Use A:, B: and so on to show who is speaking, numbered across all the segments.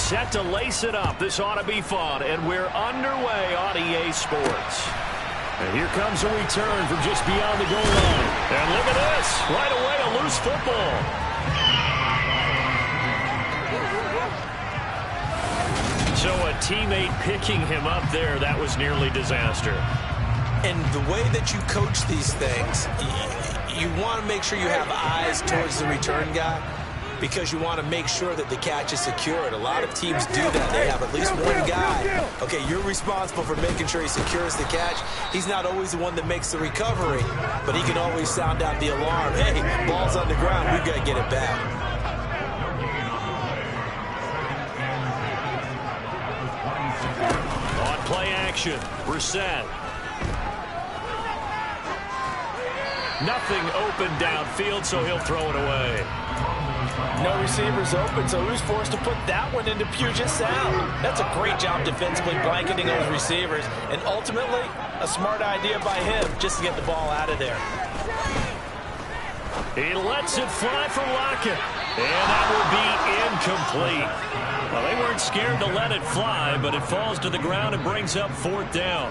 A: set to lace it up. This ought to be fun, and we're underway on EA Sports. And here comes a return from just beyond the goal line. And look at this. Right away, a loose football. So a teammate picking him up there, that was nearly disaster.
B: And the way that you coach these things, you want to make sure you have eyes towards the return guy because you want to make sure that the catch is secured. A lot of teams do that. They have at least one guy. Okay, you're responsible for making sure he secures the catch. He's not always the one that makes the recovery, but he can always sound out the alarm. Hey, ball's on the ground. We've got to get it back.
A: On play action, Brissett. Nothing open downfield, so he'll throw it away.
B: No receivers open, so who's forced to put that one into Puget Sound? That's a great job defensively blanketing those receivers, and ultimately, a smart idea by him just to get the ball out of there.
A: He lets it fly for Lockett, and that will be incomplete. Well, they weren't scared to let it fly, but it falls to the ground and brings up 4th down.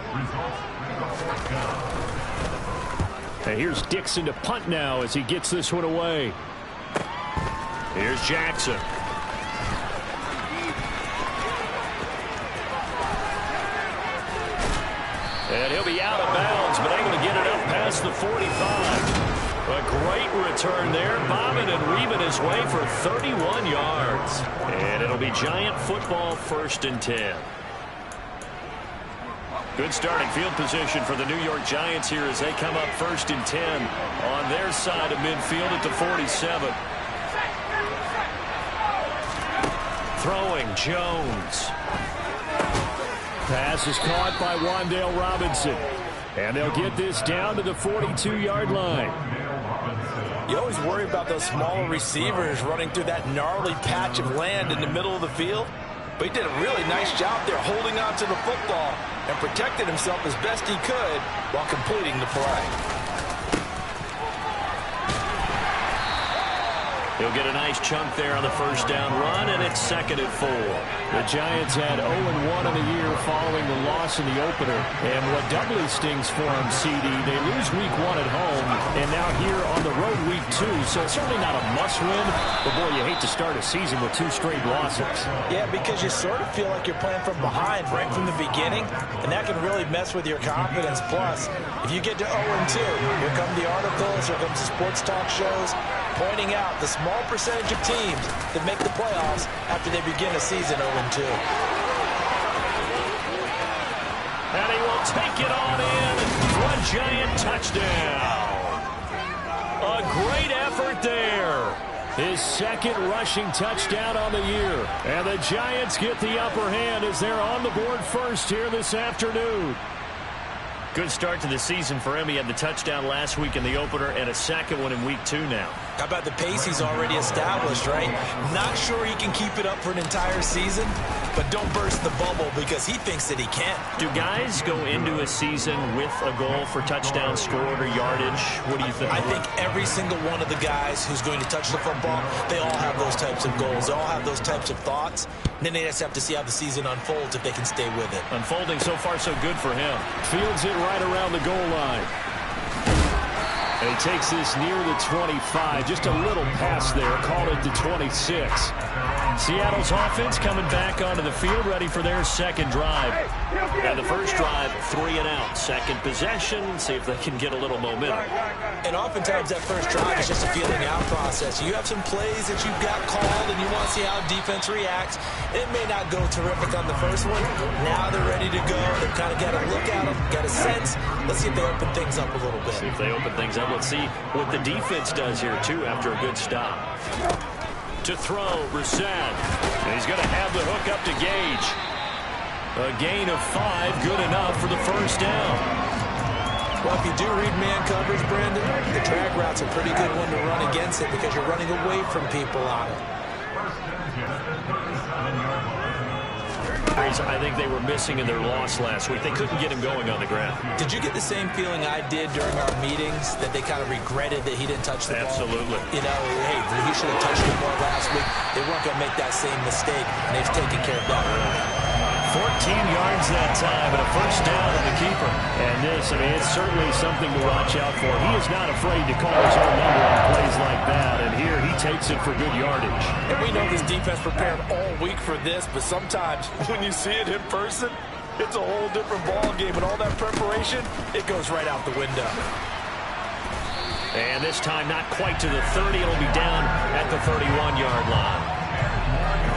A: And here's Dixon to punt now as he gets this one away. Here's Jackson. And he'll be out of bounds, but able to get it up past the 45. A great return there, bobbing and weaving his way for 31 yards. And it'll be Giant football 1st and 10. Good starting field position for the New York Giants here as they come up 1st and 10 on their side of midfield at the 47. Throwing, Jones. Pass is caught by Wan'Dale Robinson. And they'll get this down to the 42-yard line.
B: You always worry about those smaller receivers running through that gnarly patch of land in the middle of the field. But he did a really nice job there holding on to the football and protected himself as best he could while completing the play.
A: He'll get a nice chunk there on the 1st down run, and it's 2nd and 4. The Giants had 0-1 in the year following the loss in the opener. And what doubly stings for them, CD, they lose week 1 at home, and now here on the road week 2. So it's certainly not a must-win, but boy, you hate to start a season with 2 straight losses.
B: Yeah, because you sort of feel like you're playing from behind right from the beginning, and that can really mess with your confidence. Plus, if you get to 0-2, here come the articles, here comes the sports talk shows, pointing out the small percentage of teams that make the playoffs after they begin a season 0-2.
A: And he will take it on in for a Giant touchdown. A great effort there. His 2nd rushing touchdown on the year. And the Giants get the upper hand as they're on the board first here this afternoon. Good start to the season for him. He had the touchdown last week in the opener and a 2nd one in week 2 now.
B: How about the pace he's already established, right? Not sure he can keep it up for an entire season, but don't burst the bubble because he thinks that he can.
A: Do guys go into a season with a goal for touchdown scored or yardage? What do you think?
B: I think every single one of the guys who's going to touch the football, they all have those types of goals. They all have those types of thoughts. And then they just have to see how the season unfolds if they can stay with it.
A: Unfolding so far so good for him. Fields it right around the goal line. And he takes this near the 25. Just a little pass there. Call it the 26. Seattle's offense coming back onto the field, ready for their 2nd drive. And the 1st drive, 3 and out. 2nd possession, see if they can get a little momentum.
B: And oftentimes that 1st drive is just a feeling out process. You have some plays that you've got called and you want to see how defense reacts. It may not go terrific on the 1st one. Now they're ready to go. They've kind of got a look at them, got a sense. Let's see if they open things up a little bit.
A: See if they open things up. Let's see what the defense does here, too, after a good stop. To throw, Brissett. And he's going to have the hook up to Gage. A gain of 5, good enough for the 1st down.
B: Well, if you do read man coverage, Brandon, the drag route's a pretty good one to run against it because you're running away from people on it.
A: pieces I think they were missing in their loss last week. They couldn't get him going on the ground.
B: Did you get the same feeling I did during our meetings, that they kind of regretted that he didn't touch the ball?
A: Absolutely.
B: You know, hey, he should have touched it more last week. They weren't going to make that same mistake, and they've taken care of that early.
A: 14 yards that time and a first down on the keeper. And this, I mean, it's certainly something to watch out for. He is not afraid to call his own number on plays like that. And here he takes it for good yardage.
C: And we know this defense prepared all week for this, but sometimes when you see it in person, it's a whole different ball game. And all that preparation, it goes right out the window.
A: And this time not quite to the 30. It'll be down at the 31-yard line.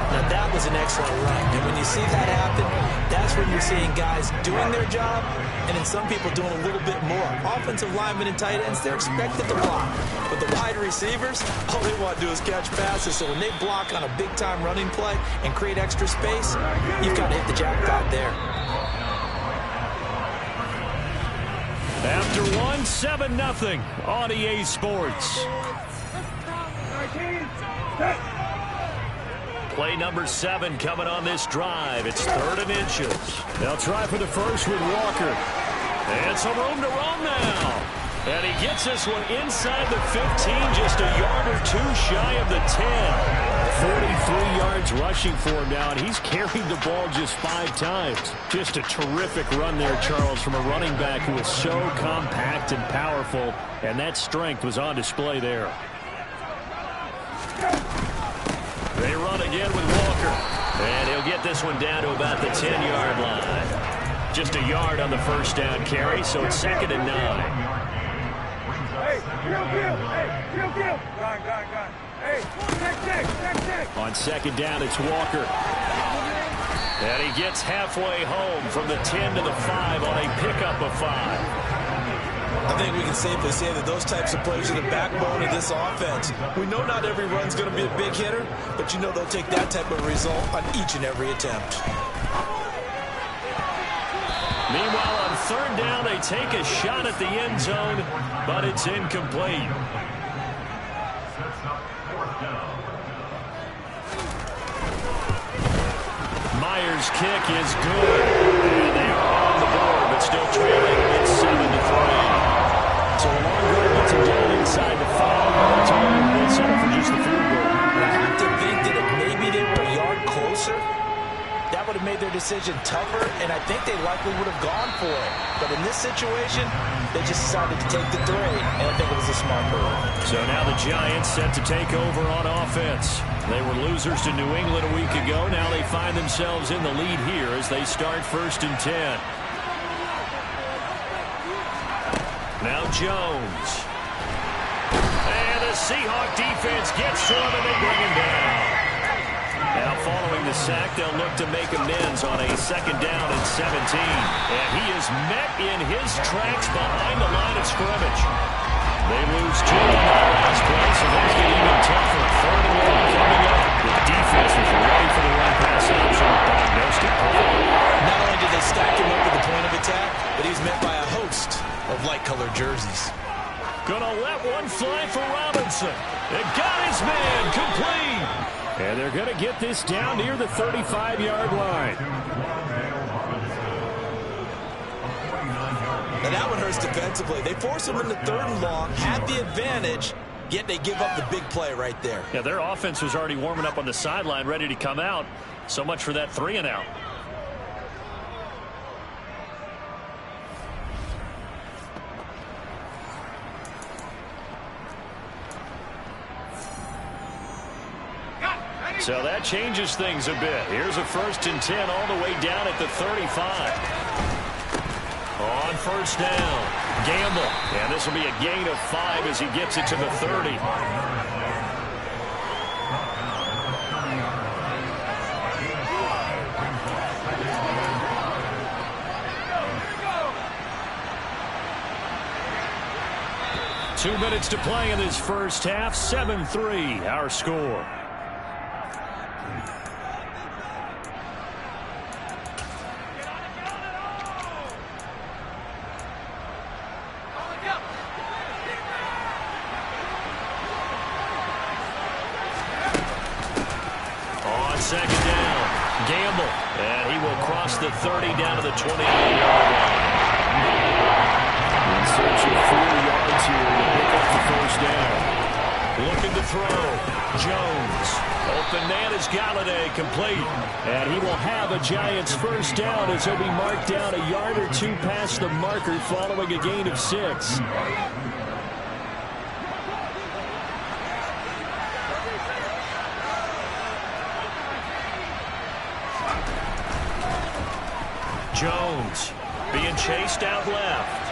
B: Now, that was an excellent run. And when you see that happen, that's when you're seeing guys doing their job and then some people doing a little bit more. Offensive linemen and tight ends, they're expected to block. But the wide receivers, all they want to do is catch passes. So when they block on a big-time running play and create extra space, you've got to hit the jackpot there.
A: After one, 7-0 on EA Sports. Play number 7 coming on this drive. It's 3rd and inches. They'll try for the first with Walker. And some room to run now. And he gets this one inside the 15, just a yard or two shy of the 10. 43 yards rushing for him now, and he's carried the ball just 5 times. Just a terrific run there, Charles, from a running back who was so compact and powerful, and that strength was on display there. They run again with Walker. And he'll get this one down to about the 10-yard line. Just a yard on the first down carry, so it's 2nd and 9.
D: Hey, Gil. Gone. Hey, check.
A: On 2nd down, it's Walker. And he gets halfway home from the 10 to the 5 on a pickup of 5.
B: I think we can safely say that those types of plays are the backbone of this offense. We know not every run's going to be a big hitter, but you know they'll take that type of result on each and every attempt.
A: Meanwhile, on 3rd down, they take a shot at the end zone, but it's incomplete. Myers' kick is good. And they are on the board, but still trailing. It's 7-3. So a long run gets him down inside the 5. They'll settle for just the field goal.
B: I have to think that if maybe they were a yard closer, that would have made their decision tougher, and I think they likely would have gone for it. But in this situation, they just decided to take the 3, and I think it was a smart move.
A: So now the Giants set to take over on offense. They were losers to New England a week ago. Now they find themselves in the lead here as they start 1st and 10. Now Jones. And the Seahawk defense gets to him, and they bring him down. Now following the sack, they'll look to make amends on a 2nd down and 17. And he is met in his tracks behind the line of scrimmage. They lose 2 in that last play, so things get even tougher. 3rd and 1 coming up. The defense was ready for the run-pass option. Diagnosed it perfectly.
B: Not only did they stack him up at the point of attack, but he's met by a host of light-colored jerseys.
A: Gonna let one fly for Robinson. It got his man complete. And they're going to get this down near the 35-yard line.
B: And that one hurts defensively. They force him into 3rd and long, have the advantage, yet they give up the big play right there.
A: Yeah, their offense was already warming up on the sideline, ready to come out. So much for that 3 and out. So that changes things a bit. Here's a 1st and 10 all the way down at the 35. On 1st down, Gamble. And this will be a gain of 5 as he gets it to the 30. Two minutes to play in this first half. 7-3, our score. Gamble, and he will cross the 30 down to the 28-yard line. In search of 4 yards here to pick up the first down. Looking to throw. Jones. Open man is Galladay, complete. And he will have a Giants first down as he'll be marked down a yard or 2 past the marker following a gain of 6. Jones being chased out left.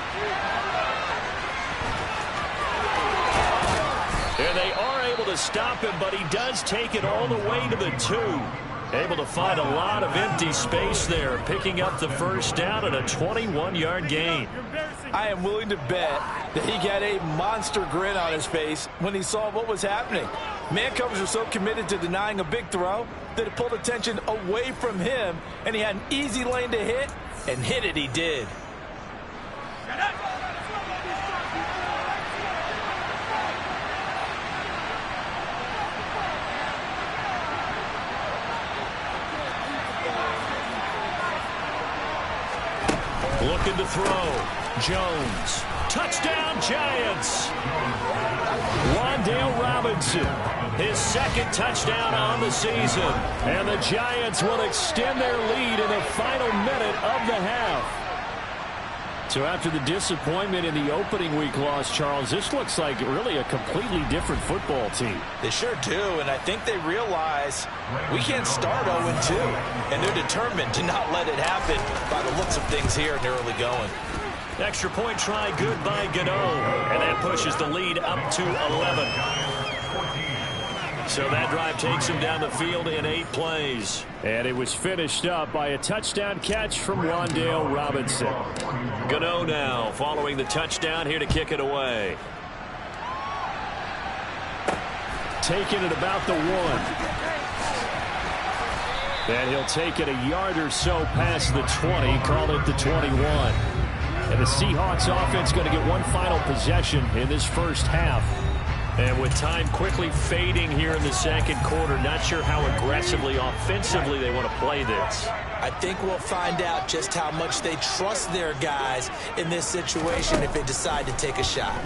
A: And they are able to stop him, but he does take it all the way to the 2. Able to find a lot of empty space there, picking up the first down at a 21-yard gain.
C: I am willing to bet that he got a monster grin on his face when he saw what was happening. Man covers are so committed to denying a big throw that it pulled attention away from him, and he had an easy lane to hit, and hit it he did.
A: Looking to throw. Jones. Touchdown, Giants. Wan'Dale Robinson, his second touchdown on the season. And the Giants will extend their lead in the final minute of the half. So after the disappointment in the opening week loss, Charles, this looks like really a completely different football team.
B: They sure do, and I think they realize we can't start 0-2, and they're determined to not let it happen by the looks of things here in the early going.
A: Extra point try good by Gano, and that pushes the lead up to 11. So that drive takes him down the field in 8 plays. And it was finished up by a touchdown catch from Wan'Dale Robinson. Gano now following the touchdown here to kick it away. Taking it about the 1. And he'll take it a yard or so past the 20, call it the 21. And the Seahawks offense going to get one final possession in this first half. And with time quickly fading here in the second quarter, not sure how aggressively, offensively they want to play this.
B: I think we'll find out just how much they trust their guys in this situation if they decide to take a shot.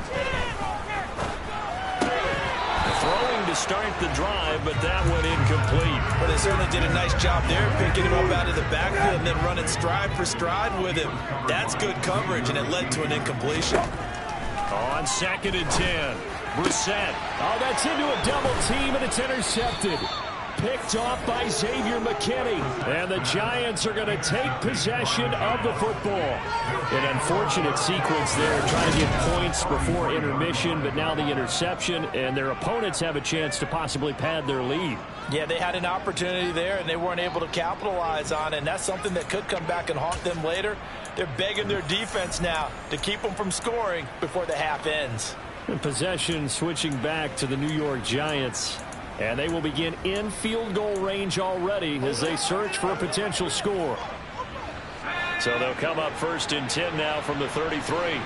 A: Throwing to start the drive, but that went incomplete.
B: But they certainly did a nice job there, picking him up out of the backfield and then running stride for stride with him. That's good coverage, and it led to an incompletion.
A: On 2nd and 10. Brissett. Oh, that's into a double team, and it's intercepted. Picked off by Xavier McKinney. And the Giants are going to take possession of the football. An unfortunate sequence there, trying to get points before intermission, but now the interception, and their opponents have a chance to possibly pad their lead.
C: Yeah, they had an opportunity there, and they weren't able to capitalize on it, and that's something that could come back and haunt them later. They're begging their defense now to keep them from scoring before the half ends.
A: And possession switching back to the New York Giants. And they will begin in field goal range already as they search for a potential score. So they'll come up 1st and 10 now from the 33.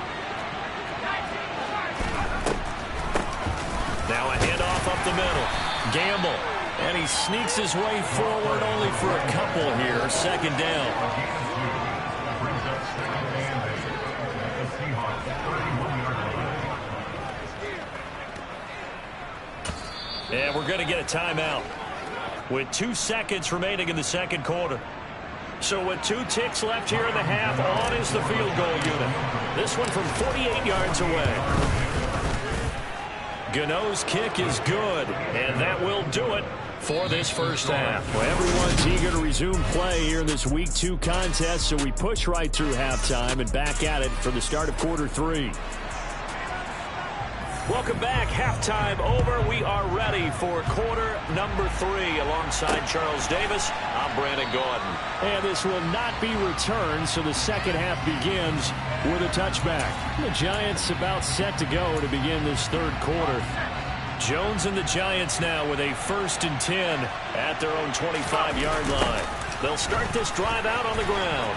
A: Now a handoff up the middle. Gamble. And he sneaks his way forward only for a couple here. 2nd down. And we're going to get a timeout with 2 seconds remaining in the second quarter. So with 2 ticks left here in the half, on is the field goal unit. This one from 48 yards away. Gano's kick is good, and that will do it for this first half. Well, everyone's eager to resume play here in this Week 2 contest, so we push right through halftime and back at it for the start of quarter 3. Welcome back. Halftime over. We are ready for quarter number 3 alongside Charles Davis. I'm Brandon Gordon. And this will not be returned, so the second half begins with a touchback. The Giants about set to go to begin this third quarter. Jones and the Giants now with a 1st and 10 at their own 25-yard line. They'll start this drive out on the ground.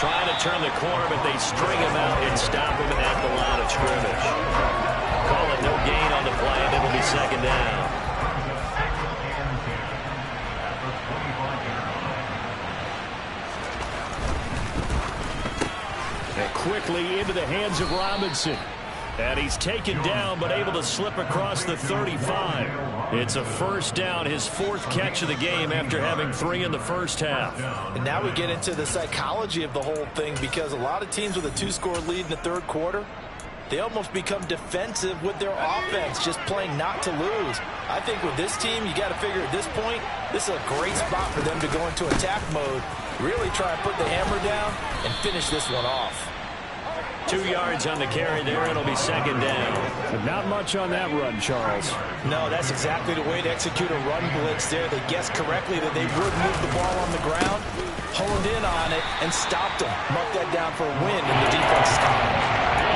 A: Trying to turn the corner, but they string him out and stop him at the line of scrimmage. Call it no gain on the play, and it'll be 2nd down. quickly into the hands of Robinson. And he's taken down, but able to slip across the 35. It's a first down, his 4th catch of the game after having 3 in the first half.
C: And now we get into the psychology of the whole thing, because a lot of teams with a 2-score lead in the third quarter, they almost become defensive with their offense, just playing not to lose. I think with this team, you got to figure at this point, this is a great spot for them to go into attack mode, really try and put the hammer down and finish this one off.
A: 2 yards on the carry there. It'll be 2nd down. But not much on that run, Charles.
C: No, that's exactly the way to execute a run blitz there. They guessed correctly that they would move the ball on the ground, honed in on it, and stopped them. Marked that down for a win, and the defense stopped.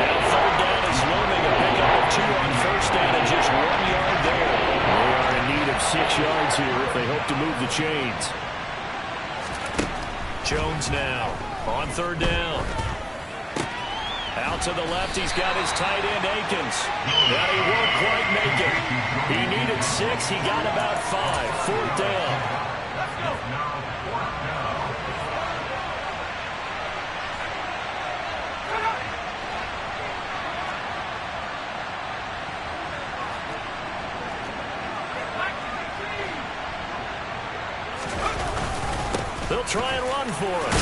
A: Now 3rd down is looming. A pickup of 2 on 1st down and just 1 yard there. They are in need of 6 yards here if they hope to move the chains. Jones now on 3rd down. Out to the left, he's got his tight end, Akins. But he won't quite make it. He needed 6, he got about 5. 4th down. They'll try and run for it.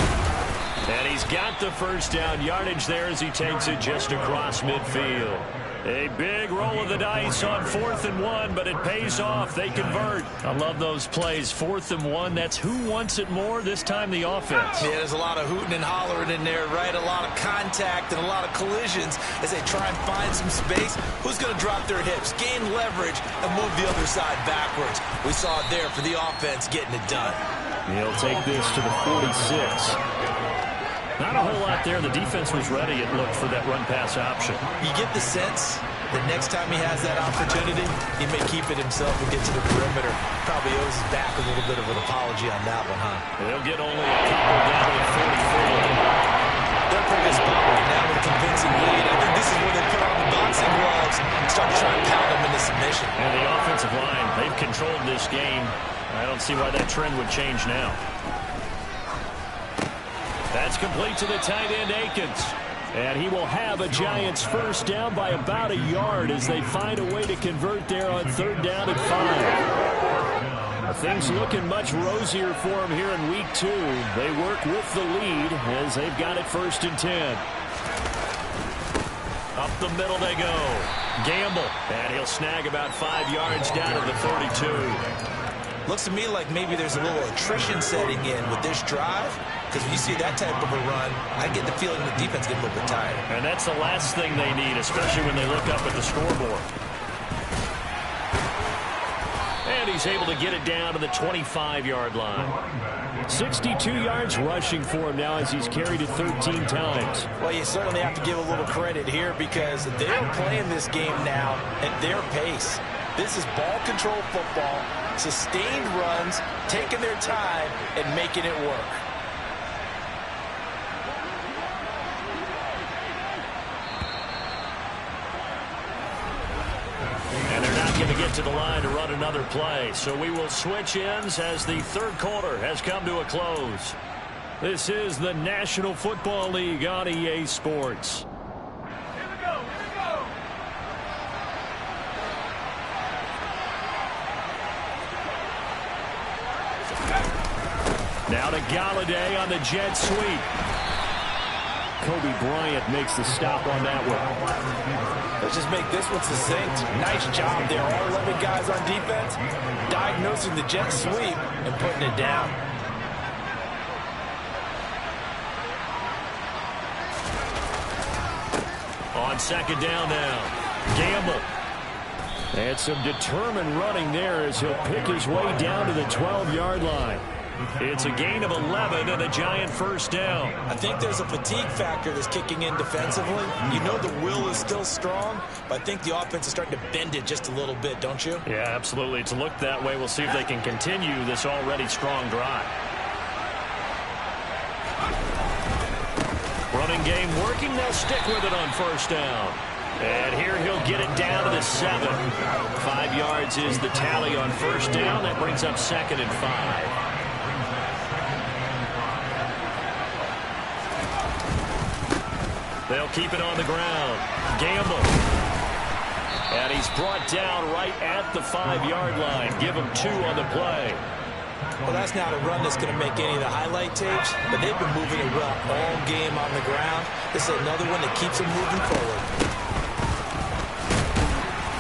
A: And he's got the first down yardage there as he takes it just across midfield. A big roll of the dice on 4th and 1, but it pays off. They convert. I love those plays. 4th and 1, that's who wants it more, this time the offense.
C: Yeah, there's a lot of hooting and hollering in there, right? A lot of contact and a lot of collisions as they try and find some space. Who's going to drop their hips, gain leverage, and move the other side backwards? We saw it there for the offense getting it done.
A: He'll take this to the 46. Not a whole lot there. The defense was ready, it looked, for that run-pass option.
C: You get the sense that next time he has that opportunity, he may keep it himself and get to the perimeter. Probably owes his back a little bit of an apology on that one, huh?
A: They'll get only a couple down to the 44.
C: They're pretty good spot right now with a convincing lead. I think this is where they put on the boxing gloves and start to try and pound them into submission.
A: And the offensive line, they've controlled this game. I don't see why that trend would change now. That's complete to the tight end, Akins. And he will have a Giants first down by about a yard as they find a way to convert there on 3rd down and 5. Things looking much rosier for him here in week 2. They work with the lead as they've got it 1st and 10. Up the middle they go. Gamble. And he'll snag about 5 yards down to the 32.
C: Looks to me like maybe there's a little attrition setting in with this drive. Because when you see that type of a run, I get the feeling the defense gets a little bit tired.
A: And that's the last thing they need, especially when they look up at the scoreboard. And he's able to get it down to the 25-yard line. 62 yards rushing for him now as he's carried it 13 times.
C: Well, you certainly have to give a little credit here because they're playing this game now at their pace. This is ball control football, sustained runs, taking their time, and making it work.
A: And they're not going to get to the line to run another play. So we will switch ends as the third quarter has come to a close. This is the National Football League on EA Sports. Now to Galladay on the jet sweep. Kobe Bryant makes the stop on that one.
C: Let's just make this one succinct. Nice job there. All 11 guys on defense diagnosing the jet sweep and putting it down.
A: On 2nd down now. Gamble. And some determined running there as he'll pick his way down to the 12-yard line. It's a gain of 11 and a Giant first down.
C: I think there's a fatigue factor that's kicking in defensively. You know the will is still strong, but I think the offense is starting to bend it just a little bit, don't you?
A: Yeah, absolutely. It's looked that way. We'll see if they can continue this already strong drive. Running game working. They'll stick with it on first down. And here he'll get it down to the 7. 5 yards is the tally on first down. That brings up 2nd and 5. They'll keep it on the ground. Gamble. And he's brought down right at the 5-yard line. Give him 2 on the play.
B: Well, that's not a run that's going to make any of the highlight tapes, but they've been moving it well all game on the ground. This is another one that keeps them moving forward.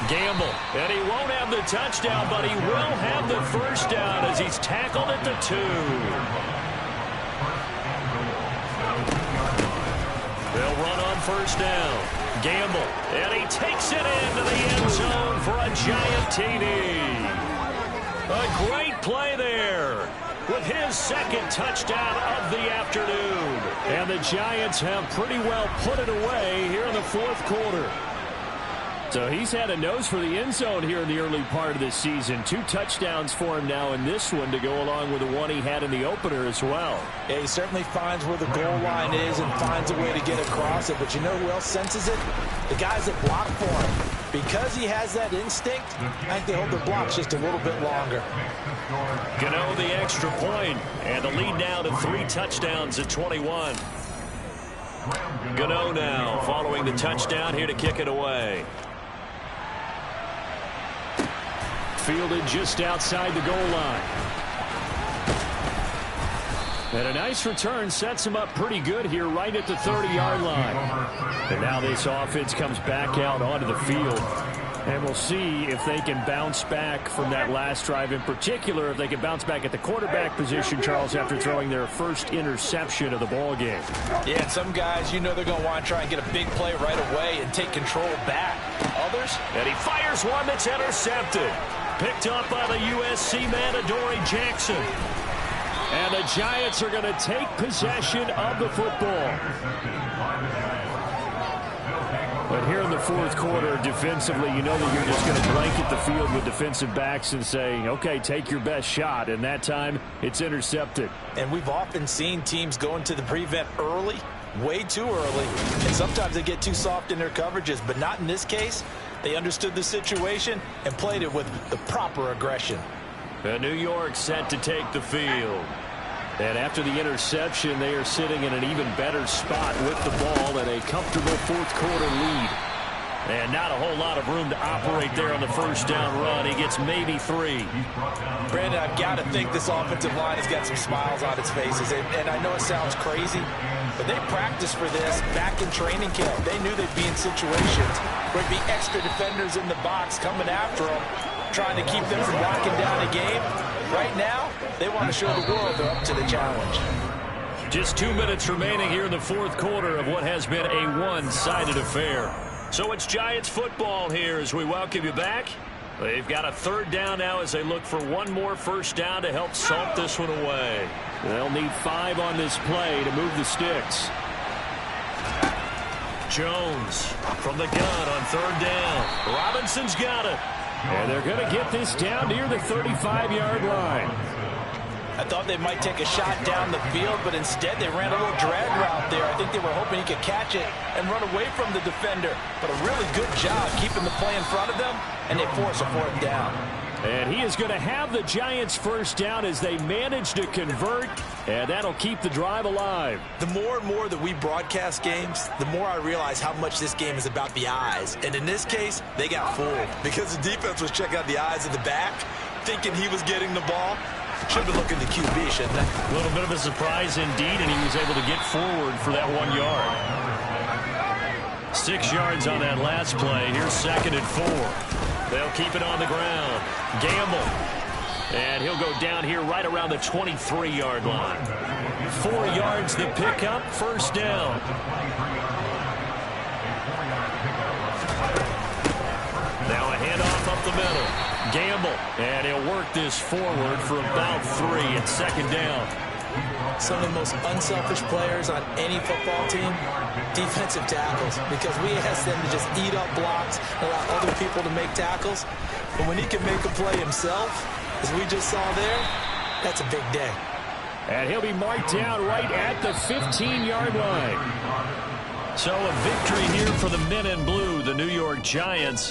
A: Gamble, and he won't have the touchdown, but he will have the first down as he's tackled at the 2. They'll run on first down. Gamble, and he takes it into the end zone for a giant TD. A great play there with his second touchdown of the afternoon. And the Giants have pretty well put it away here in the fourth quarter. So he's had a nose for the end zone here in the early part of this season. 2 touchdowns for him now in this one to go along with the one he had in the opener as well.
C: Yeah, he certainly finds where the goal line is and finds a way to get across it. But you know who else senses it? The guys that block for him. Because he has that instinct, I think they hold their blocks just a little bit longer.
A: Gano the extra point, and the lead now to 3 touchdowns at 21. Gano now following the touchdown here to kick it away. Fielded just outside the goal line. And a nice return sets him up pretty good here right at the 30-yard line. And now this offense comes back out onto the field. And we'll see if they can bounce back from that last drive, in particular if they can bounce back at the quarterback position, Charles, after throwing their first interception of the ball game.
C: Yeah, and some guys, you know they're going to want to try and get a big play right away and take control back. Others?
A: And he fires one that's intercepted. Picked up by the USC man, Adoree Jackson. And the Giants are going to take possession of the football. But here in the fourth quarter, defensively, you know that you're just going to blanket the field with defensive backs and say, okay, take your best shot. And that time, it's intercepted.
C: And we've often seen teams go into the prevent early, way too early. And sometimes they get too soft in their coverages, but not in this case. They understood the situation and played it with the proper aggression.
A: New York set to take the field. And after the interception, they are sitting in an even better spot with the ball and a comfortable fourth quarter lead. And not a whole lot of room to operate there on the first down run. He gets maybe 3.
C: Brandon, I've got to think this offensive line has got some smiles on its faces. And I know it sounds crazy, but they practiced for this back in training camp. They knew they'd be in situations where there'd be extra defenders in the box coming after them, trying to keep them from locking down a game. Right now, they want to show the world they're up to the challenge.
A: Just 2 minutes remaining here in the fourth quarter of what has been a one-sided affair. So it's Giants football here as we welcome you back. They've got a third down now as they look for one more first down to help salt this one away. They'll need 5 on this play to move the sticks. Jones from the gun on third down. Robinson's got it. And they're going to get this down near the 35-yard line.
C: I thought they might take a shot down the field, but instead they ran a little drag route there. I think they were hoping he could catch it and run away from the defender. But a really good job keeping the play in front of them, and they force a fourth down.
A: And he is going to have the Giants first down as they manage to convert, and that'll keep the drive alive.
B: The more and more that we broadcast games, the more I realize how much this game is about the eyes. And in this case, they got fooled because the defense was checking out the eyes of the back, thinking he was getting the ball. Should have been looking at the QB, shouldn't they?
A: A little bit of a surprise indeed, and he was able to get forward for that 1 yard. 6 yards on that last play. Here's second and 4. They'll keep it on the ground. Gamble. And he'll go down here right around the 23-yard line. 4 yards the pickup, first down. Now a handoff up the middle. Gamble. And he'll work this forward for about 3 at second down.
B: Some of the most unselfish players on any football team, defensive tackles, because we ask them to just eat up blocks, allow other people to make tackles. But when he can make a play himself, as we just saw there, that's a big day.
A: And he'll be marked down right at the 15-yard line. So a victory here for the men in blue, the New York Giants.